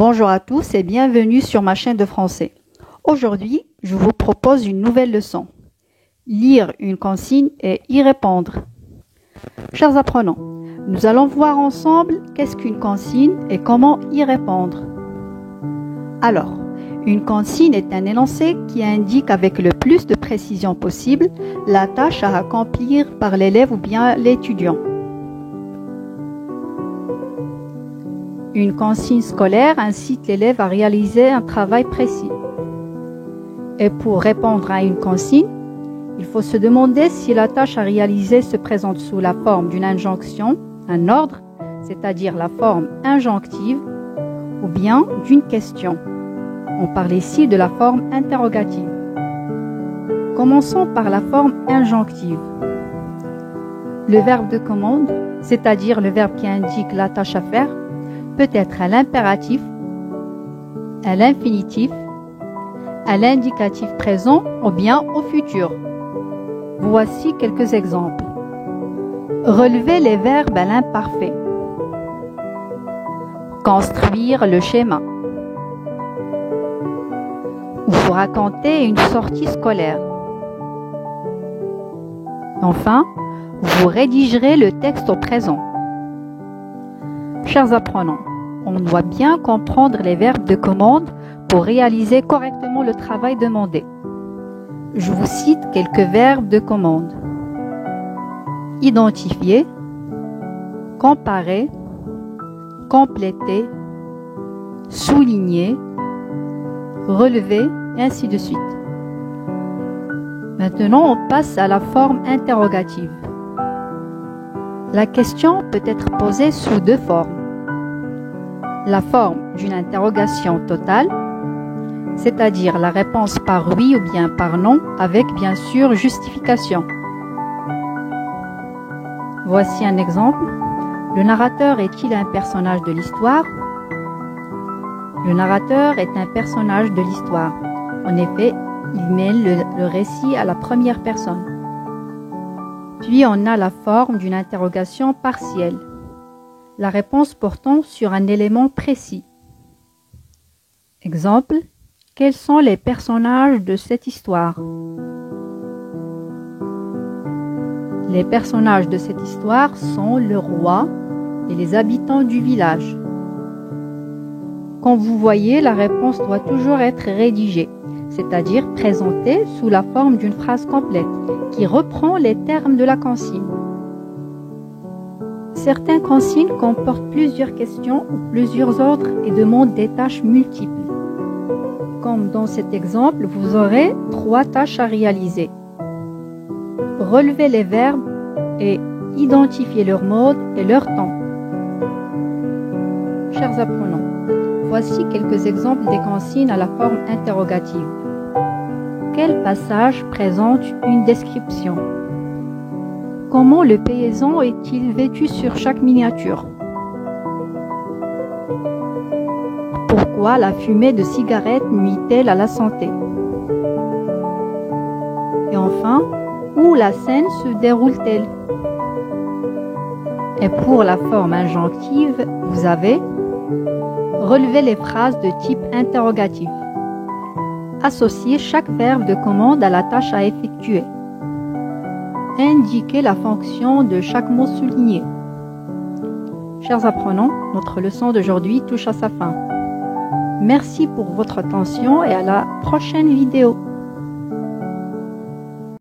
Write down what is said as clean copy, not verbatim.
Bonjour à tous et bienvenue sur ma chaîne de français. Aujourd'hui, je vous propose une nouvelle leçon. Lire une consigne et y répondre. Chers apprenants, nous allons voir ensemble qu'est-ce qu'une consigne et comment y répondre. Alors, une consigne est un énoncé qui indique avec le plus de précision possible la tâche à accomplir par l'élève ou bien l'étudiant. Une consigne scolaire incite l'élève à réaliser un travail précis. Et pour répondre à une consigne, il faut se demander si la tâche à réaliser se présente sous la forme d'une injonction, un ordre, c'est-à-dire la forme injonctive, ou bien d'une question. On parle ici de la forme interrogative. Commençons par la forme injonctive. Le verbe de commande, c'est-à-dire le verbe qui indique la tâche à faire, peut être à l'impératif, à l'infinitif, à l'indicatif présent ou bien au futur. Voici quelques exemples. Relevez les verbes à l'imparfait. Construire le schéma. Vous racontez une sortie scolaire. Enfin, vous rédigerez le texte au présent. Chers apprenants, on doit bien comprendre les verbes de commande pour réaliser correctement le travail demandé. Je vous cite quelques verbes de commande. Identifier, comparer, compléter, souligner, relever, et ainsi de suite. Maintenant, on passe à la forme interrogative. La question peut être posée sous deux formes. La forme d'une interrogation totale, c'est-à-dire la réponse par oui ou bien par non, avec bien sûr justification. Voici un exemple. Le narrateur est-il un personnage de l'histoire? Le narrateur est un personnage de l'histoire. En effet, il mêle le récit à la première personne. Puis on a la forme d'une interrogation partielle. La réponse portant sur un élément précis. Exemple, quels sont les personnages de cette histoire? Les personnages de cette histoire sont le roi et les habitants du village. Comme vous voyez, la réponse doit toujours être rédigée, c'est-à-dire présentée sous la forme d'une phrase complète qui reprend les termes de la consigne. Certaines consignes comportent plusieurs questions ou plusieurs ordres et demandent des tâches multiples. Comme dans cet exemple, vous aurez 3 tâches à réaliser. Relevez les verbes et identifier leur mode et leur temps. Chers apprenants, voici quelques exemples des consignes à la forme interrogative. Quel passage présente une description? Comment le paysan est-il vêtu sur chaque miniature? Pourquoi la fumée de cigarette nuit-elle à la santé? Et enfin, où la scène se déroule-t-elle? Et pour la forme injonctive, vous avez relevé les phrases de type interrogatif. Associez chaque verbe de commande à la tâche à effectuer. Indiquez la fonction de chaque mot souligné. Chers apprenants, notre leçon d'aujourd'hui touche à sa fin. Merci pour votre attention et à la prochaine vidéo.